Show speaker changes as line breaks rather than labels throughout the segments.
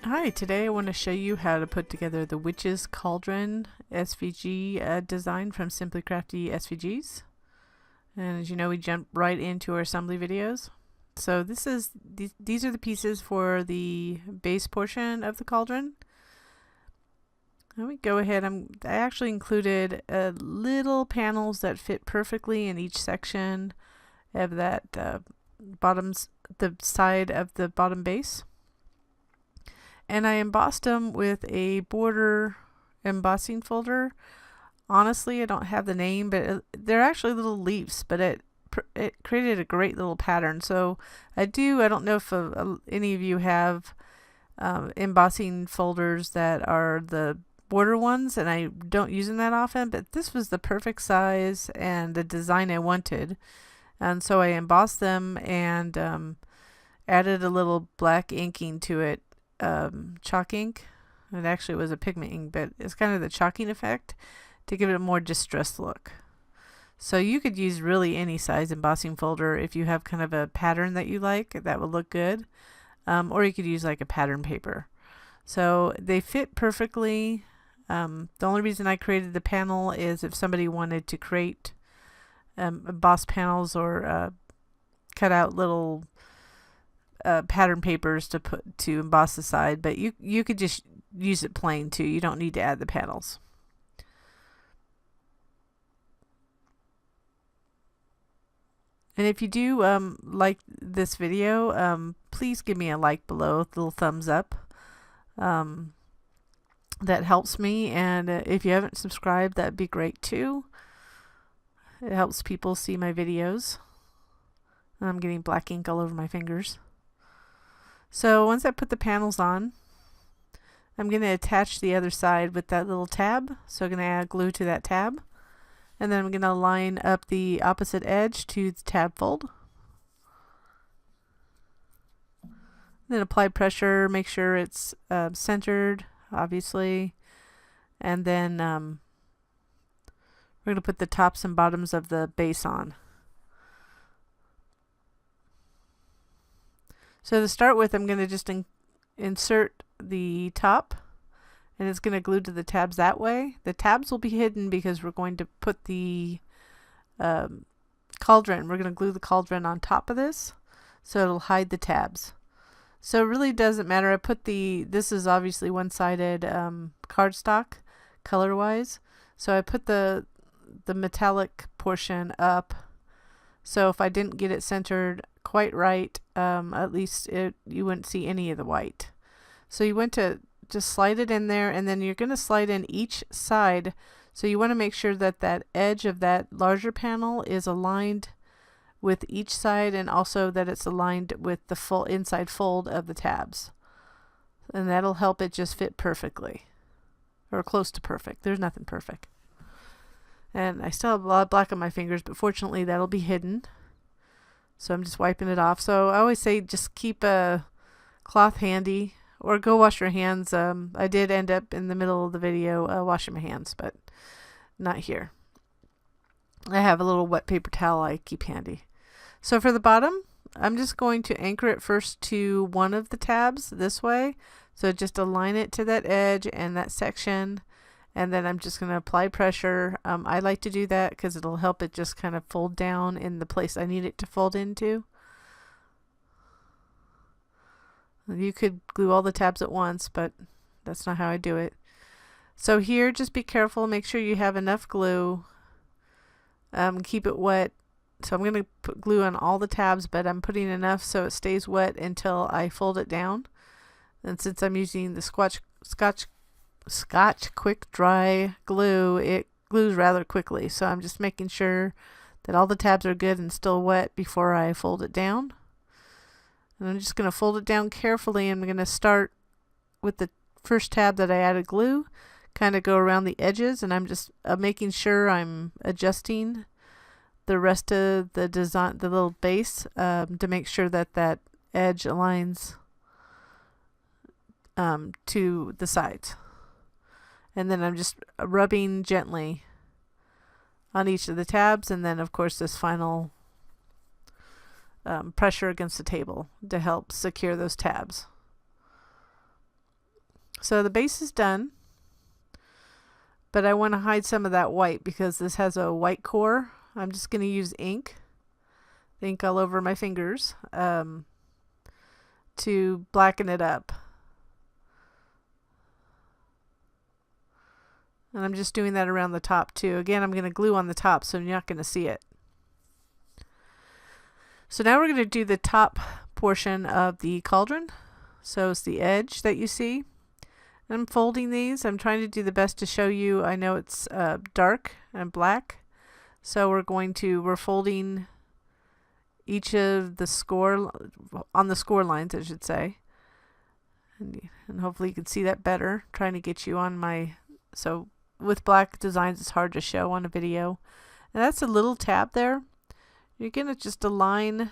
Hi, today I want to show you how to put together the Witch's Cauldron SVG design from Simply Crafty SVGs. And as you know, we jump right into our assembly videos. So these are the pieces for the base portion of the cauldron. Let me go ahead. I actually included little panels that fit perfectly in each section of that the side of the bottom base. And I embossed them with a border embossing folder. Honestly, I don't have the name, but they're actually little leaves, but it created a great little pattern. So I don't know if any of you have embossing folders that are the border ones, and I don't use them that often, but this was the perfect size and the design I wanted. And so I embossed them and added a little black inking to it. Chalk ink. It actually was a pigment ink, but it's kind of the chalking effect to give it a more distressed look. So you could use really any size embossing folder if you have kind of a pattern that you like that will look good, or you could use like a pattern paper. So they fit perfectly. The only reason I created the panel is if somebody wanted to create emboss panels or cut out little pattern papers to emboss the side, but you could just use it plain too. You don't need to add the panels. And if you do like this video, please give me a like below, a little thumbs up. That helps me, and if you haven't subscribed, that'd be great too. It helps people see my videos. I'm getting black ink all over my fingers. So once I put the panels on, I'm going to attach the other side with that little tab. So I'm going to add glue to that tab. And then I'm going to line up the opposite edge to the tab fold. Then apply pressure, make sure it's centered, obviously. And then we're going to put the tops and bottoms of the base on. So to start with, I'm going to just insert the top, and it's going to glue to the tabs that way. The tabs will be hidden because we're going to put the cauldron. We're going to glue the cauldron on top of this, so it'll hide the tabs. So it really doesn't matter. I put this is obviously one-sided cardstock color-wise, so I put the metallic portion up. So if I didn't get it centered quite right, at least you wouldn't see any of the white. So you want to just slide it in there, and then you're going to slide in each side. So you want to make sure that that edge of that larger panel is aligned with each side, and also that it's aligned with the full inside fold of the tabs. And that'll help it just fit perfectly, or close to perfect. There's nothing perfect. And I still have a lot of black on my fingers, but fortunately that'll be hidden. So I'm just wiping it off. So I always say just keep a cloth handy, or go wash your hands. I did end up in the middle of the video washing my hands, but not here. I have a little wet paper towel I keep handy. So for the bottom, I'm just going to anchor it first to one of the tabs this way. So just align it to that edge and that section. And then I'm just going to apply pressure. I like to do that because it'll help it just kind of fold down in the place I need it to fold into. You could glue all the tabs at once, but that's not how I do it. So here, just be careful. Make sure you have enough glue. Keep it wet. So I'm going to put glue on all the tabs, but I'm putting enough so it stays wet until I fold it down. And since I'm using the Scotch Quick Dry glue, it glues rather quickly, so I'm just making sure that all the tabs are good and still wet before I fold it down. And I'm just going to fold it down carefully, and I'm going to start with the first tab that I added glue, kind of go around the edges, and I'm just making sure I'm adjusting the rest of the design, the little base, to make sure that that edge aligns to the sides. And then I'm just rubbing gently on each of the tabs, and then of course this final pressure against the table to help secure those tabs. So the base is done, but I want to hide some of that white because this has a white core. I'm just going to use ink all over my fingers to blacken it up. And I'm just doing that around the top too. Again, I'm going to glue on the top so you're not going to see it. So now we're going to do the top portion of the cauldron. So it's the edge that you see. And I'm folding these. I'm trying to do the best to show you. I know it's dark and black. So we're folding each of the score, on the score lines, I should say. And hopefully you can see that better. Trying to get you on my, so with black designs it's hard to show on a video. And that's a little tab there. You're going to just align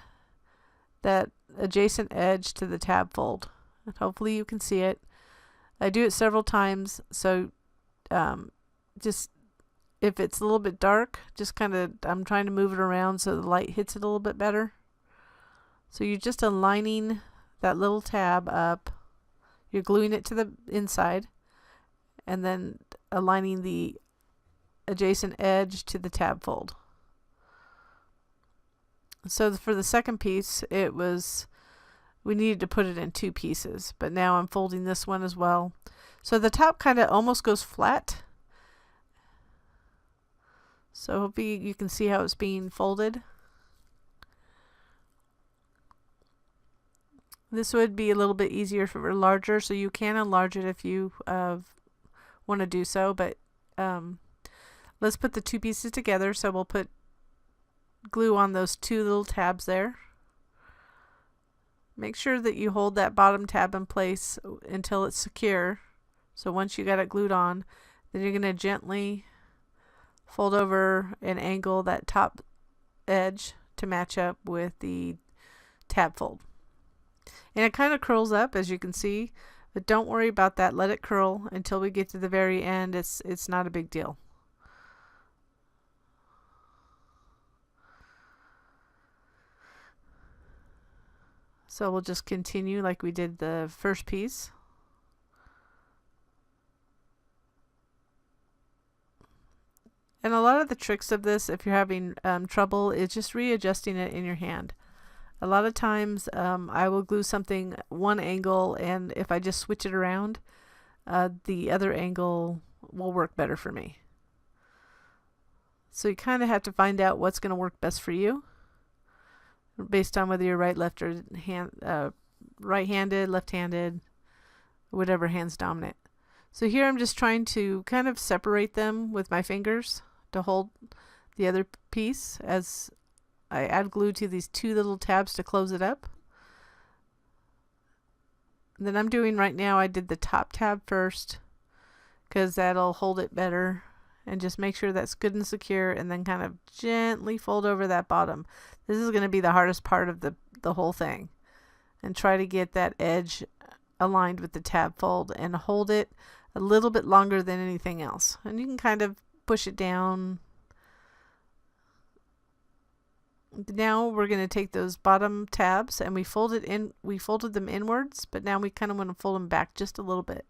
that adjacent edge to the tab fold. And hopefully you can see it. I do it several times, so just if it's a little bit dark, just kind of, I'm trying to move it around so the light hits it a little bit better. So you're just aligning that little tab up. You're gluing it to the inside and then aligning the adjacent edge to the tab fold. So for the second piece, we needed to put it in two pieces, but now I'm folding this one as well. So the top kind of almost goes flat. So hopefully you can see how it's being folded. This would be a little bit easier if it were larger, so you can enlarge it if you want to do so, but let's put the two pieces together. So we'll put glue on those two little tabs there. Make sure that you hold that bottom tab in place until it's secure. So once you got it glued on, then you're going to gently fold over and angle that top edge to match up with the tab fold. And it kind of curls up, as you can see, but don't worry about that. Let it curl until we get to the very end. It's not a big deal. So we'll just continue like we did the first piece. And a lot of the tricks of this, if you're having trouble, is just readjusting it in your hand. A lot of times I will glue something one angle, and if I just switch it around, the other angle will work better for me. So you kind of have to find out what's going to work best for you, based on whether you're right, left, or right-handed, left-handed, whatever hand's dominant. So here I'm just trying to kind of separate them with my fingers to hold the other piece as I add glue to these two little tabs to close it up. And then I'm doing right now, I did the top tab first because that'll hold it better. And just make sure that's good and secure, and then kind of gently fold over that bottom. This is going to be the hardest part of the whole thing. And try to get that edge aligned with the tab fold and hold it a little bit longer than anything else. And you can kind of push it down. Now we're going to take those bottom tabs and we folded them inwards, but now we kind of want to fold them back just a little bit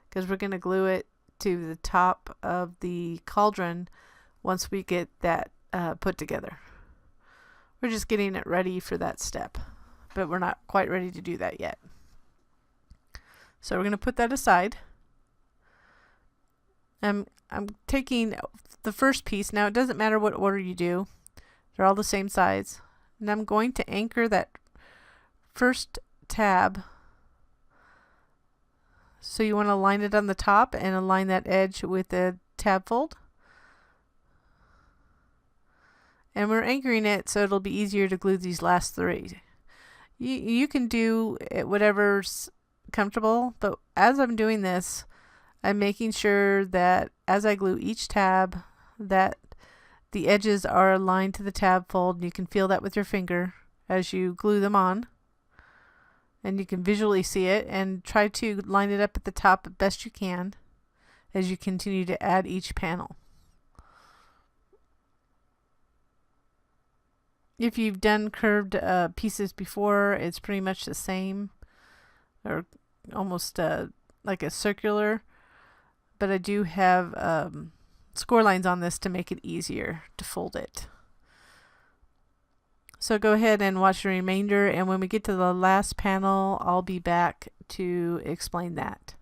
because we're going to glue it to the top of the cauldron once we get that put together. We're just getting it ready for that step, but we're not quite ready to do that yet. So we're going to put that aside. I'm taking the first piece. Now it doesn't matter what order you do. They're all the same size. And I'm going to anchor that first tab. So you want to line it on the top and align that edge with the tab fold. And we're anchoring it so it'll be easier to glue these last three. You can do whatever's comfortable, but as I'm doing this, I'm making sure that as I glue each tab, that the edges are aligned to the tab fold. You can feel that with your finger as you glue them on. And you can visually see it, and try to line it up at the top as best you can as you continue to add each panel. If you've done curved pieces before, it's pretty much the same, or almost like a circular, but I do have score lines on this to make it easier to fold it. So go ahead and watch the remainder, and when we get to the last panel, I'll be back to explain that.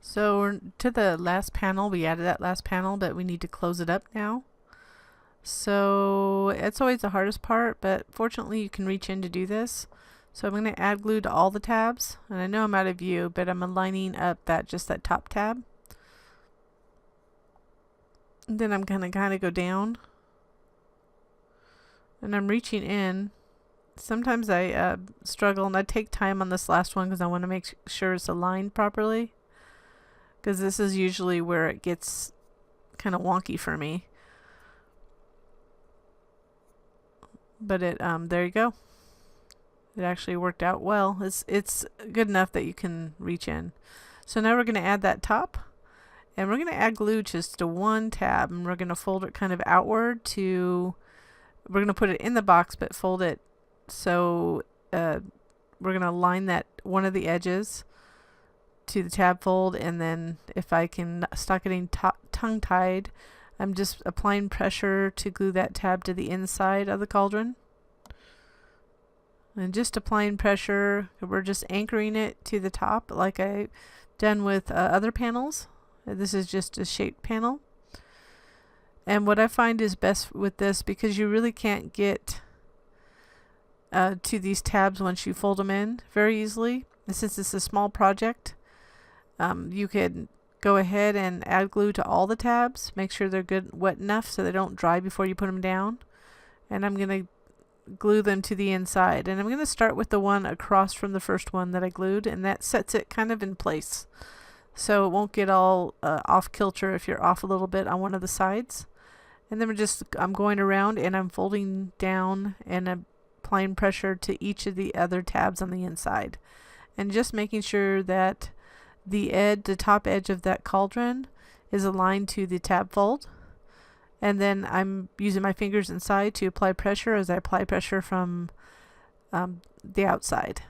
So we're to the last panel. We added that last panel, but we need to close it up now. So it's always the hardest part, but fortunately you can reach in to do this. So I'm going to add glue to all the tabs, and I know I'm out of view, but I'm aligning up just that top tab. And then I'm going to kind of go down, and I'm reaching in. Sometimes I struggle, and I take time on this last one because I want to make sure it's aligned properly, because this is usually where it gets kind of wonky for me. But there you go. It actually worked out well. It's good enough that you can reach in. So now we're going to add that top, and we're going to add glue just to one tab, and we're going to fold it kind of outward to. We're going to put it in the box, but fold it so we're going to line that one of the edges to the tab fold, and then if I can stop getting tongue-tied, I'm just applying pressure to glue that tab to the inside of the cauldron. And just applying pressure, we're just anchoring it to the top like I've done with other panels. This is just a shaped panel. And what I find is best with this, because you really can't get to these tabs once you fold them in very easily. And since it's a small project, you could go ahead and add glue to all the tabs. Make sure they're good wet enough so they don't dry before you put them down. And I'm going to glue them to the inside. And I'm going to start with the one across from the first one that I glued, and that sets it kind of in place. So it won't get all off kilter if you're off a little bit on one of the sides. And then I'm going around and I'm folding down and applying pressure to each of the other tabs on the inside. And just making sure that the top edge of that cauldron is aligned to the tab fold. And then I'm using my fingers inside to apply pressure as I apply pressure from the outside.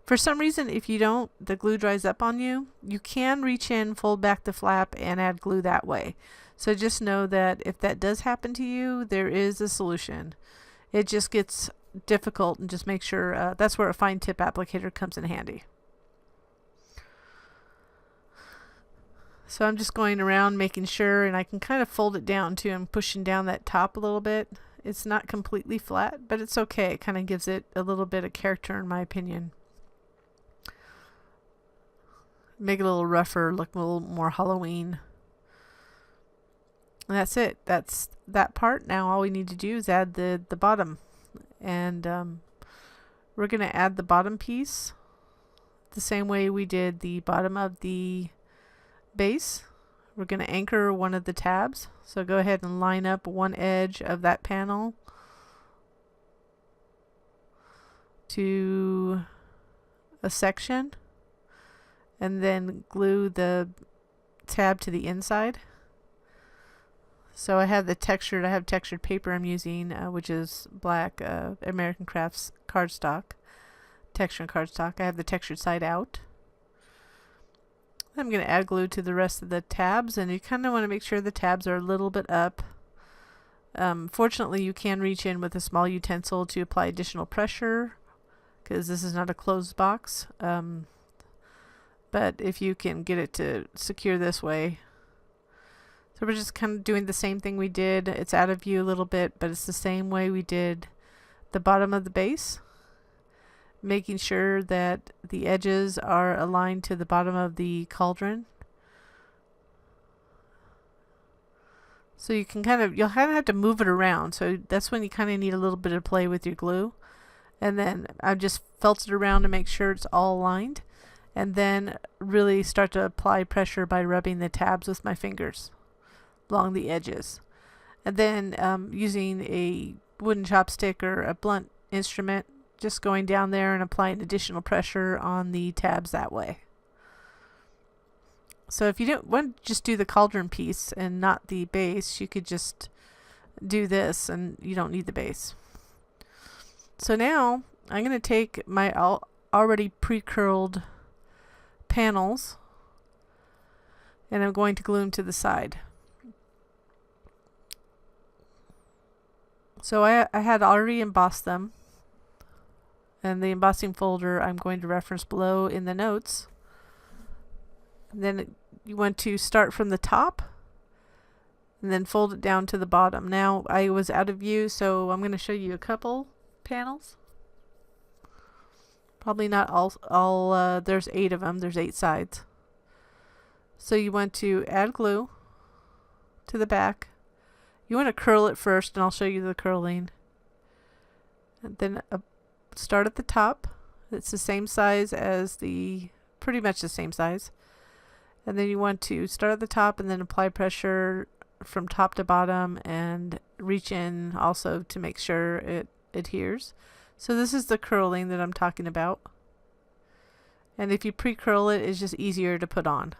For some reason, if you don't, the glue dries up on you. You can reach in, fold back the flap, and add glue that way. So just know that if that does happen to you, there is a solution. It just gets difficult, and just make sure that's where a fine tip applicator comes in handy. So I'm just going around making sure, and I can kind of fold it down too. I'm pushing down that top a little bit. It's not completely flat, but it's okay. It kind of gives it a little bit of character in my opinion. Make it a little rougher, look a little more Halloween. And that's it. That's that part. Now all we need to do is add the bottom. And we're going to add the bottom piece the same way we did the bottom of the base. We're going to anchor one of the tabs. So go ahead and line up one edge of that panel to a section, and then glue the tab to the inside. So I have textured paper I'm using, which is black American Crafts cardstock, texture and cardstock. I have the textured side out. I'm going to add glue to the rest of the tabs, and you kind of want to make sure the tabs are a little bit up. Fortunately, you can reach in with a small utensil to apply additional pressure, because this is not a closed box. But if you can get it to secure this way. So we're just kind of doing the same thing we did. It's out of view a little bit, but it's the same way we did the bottom of the base. Making sure that the edges are aligned to the bottom of the cauldron. So you'll kind of have to move it around. So that's when you kind of need a little bit of play with your glue. And then I just felt it around to make sure it's all aligned. And then really start to apply pressure by rubbing the tabs with my fingers along the edges. And then using a wooden chopstick or a blunt instrument, just going down there and applying additional pressure on the tabs that way. So if you don't want to just do the cauldron piece and not the base, you could just do this and you don't need the base. So now I'm going to take my already pre-curled panels and I'm going to glue them to the side. So I had already embossed them, and the embossing folder I'm going to reference below in the notes. And then you want to start from the top and then fold it down to the bottom. Now I was out of view, so I'm going to show you a couple panels. Probably not all there's 8 of them. There's 8 sides. So you want to add glue to the back. You want to curl it first, and I'll show you the curling. And then start at the top. It's the same size as pretty much the same size. And then you want to start at the top and then apply pressure from top to bottom and reach in also to make sure it adheres. So this is the curling that I'm talking about. And if you pre-curl it, it's just easier to put on.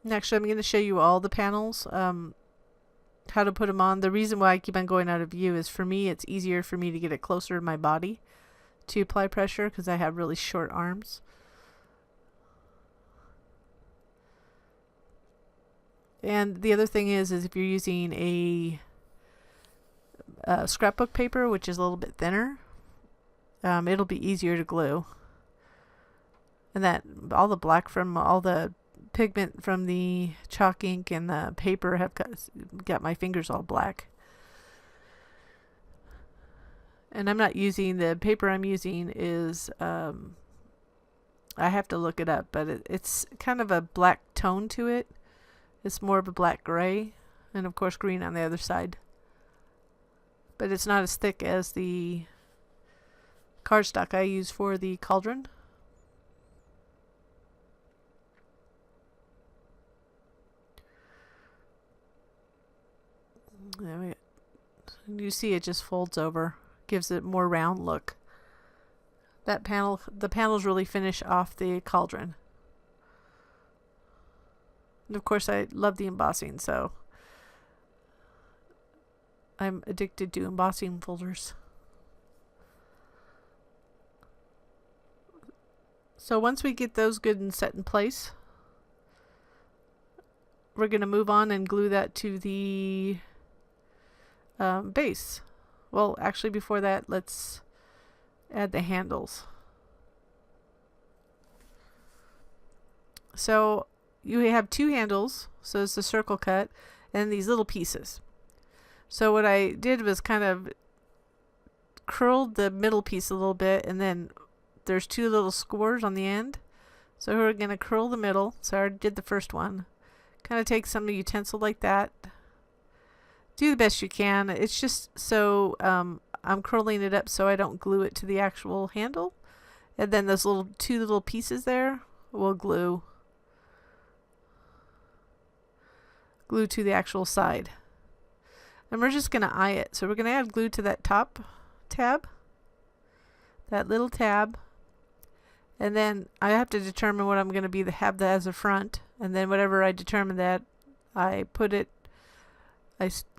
Next, I'm going to show you all the panels, how to put them on. The reason why I keep on going out of view is for me, it's easier for me to get it closer to my body to apply pressure because I have really short arms. And the other thing is if you're using a scrapbook paper, which is a little bit thinner, it'll be easier to glue. And that all the black from all the pigment from the chalk ink and the paper have got my fingers all black. And I'm not using, the paper I'm using is I have to look it up, but it's kind of a black tone to it. It's more of a black gray, and of course green on the other side. But it's not as thick as the cardstock I use for the Cauldron. There we go. You see it just folds over, gives it more round look. That panel, the panels really finish off the Cauldron. And of course I love the embossing, so I'm addicted to embossing folders. So once we get those good and set in place, we're going to move on and glue that to the base. Well, actually before that, let's add the handles. So you have two handles, so it's the circle cut, and these little pieces. So what I did was kind of curled the middle piece a little bit, and then there's two little scores on the end. So we're going to curl the middle. So I already did the first one. Kind of take some utensil like that. Do the best you can. It's just so I'm curling it up so I don't glue it to the actual handle. And then those two little pieces there will glue to the actual side. And we're just going to eye it. So we're going to add glue to that top tab. That little tab. And then I have to determine what I'm going to have that as a front. And then whatever I determine that, I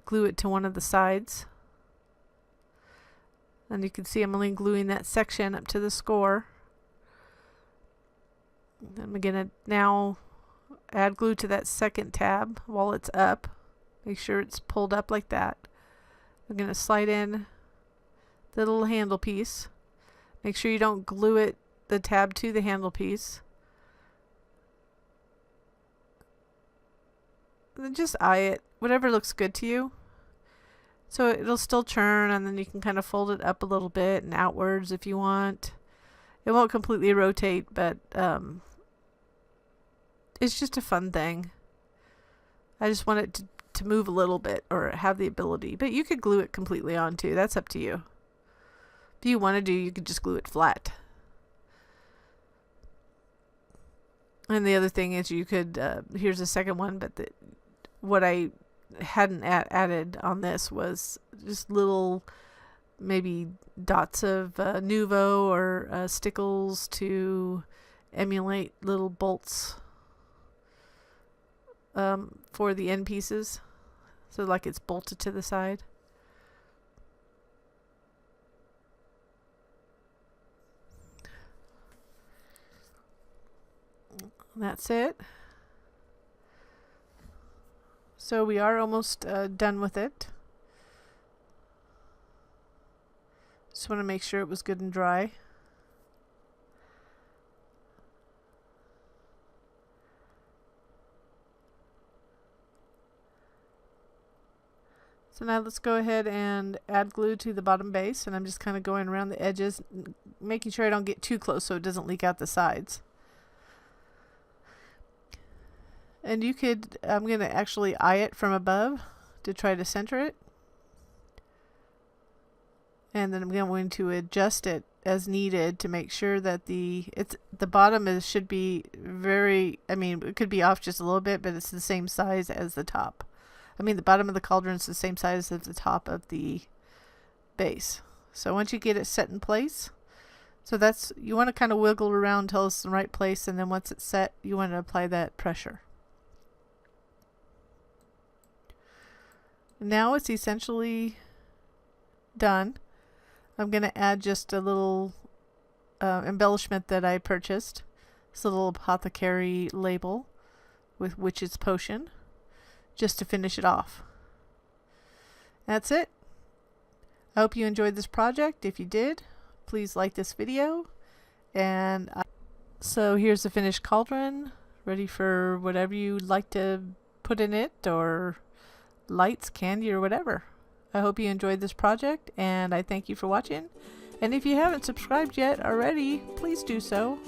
glue it to one of the sides. And you can see I'm only gluing that section up to the score. I'm going to now add glue to that second tab while it's up. Make sure it's pulled up like that. I'm going to slide in the little handle piece. Make sure you don't glue the tab to the handle piece. And then just eye it, whatever looks good to you. So it'll still turn, and then you can kind of fold it up a little bit and outwards if you want. It won't completely rotate, but it's just a fun thing. I just want it to move a little bit or have the ability. But you could glue it completely on too. That's up to you. If you want to do, you could just glue it flat. And the other thing is you could, here's the second one, but what I hadn't added on this was just little maybe dots of Nuvo or stickles to emulate little bolts for the end pieces, so like it's bolted to the side. That's it. So we are almost done with it. Just want to make sure it was good and dry. So now let's go ahead and add glue to the bottom base, and I'm just kind of going around the edges, making sure I don't get too close so it doesn't leak out the sides. And you could, I'm going to actually eye it from above to try to center it. And then I'm going to adjust it as needed to make sure that the bottom should be very, I mean, it could be off just a little bit, but it's the same size as the top. I mean, the bottom of the cauldron is the same size as the top of the base. So once you get it set in place, so you want to kind of wiggle around until it's in the right place, and then once it's set, you want to apply that pressure. Now it's essentially done. I'm going to add just a little embellishment that I purchased. This little apothecary label with Witch's Potion, just to finish it off. That's it. I hope you enjoyed this project. If you did, please like this video. And so here's the finished cauldron, ready for whatever you'd like to put in it, or lights, candy, or whatever. I hope you enjoyed this project, and I thank you for watching. And if you haven't subscribed yet already, please do so.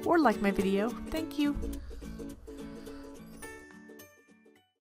or like my video. Thank you.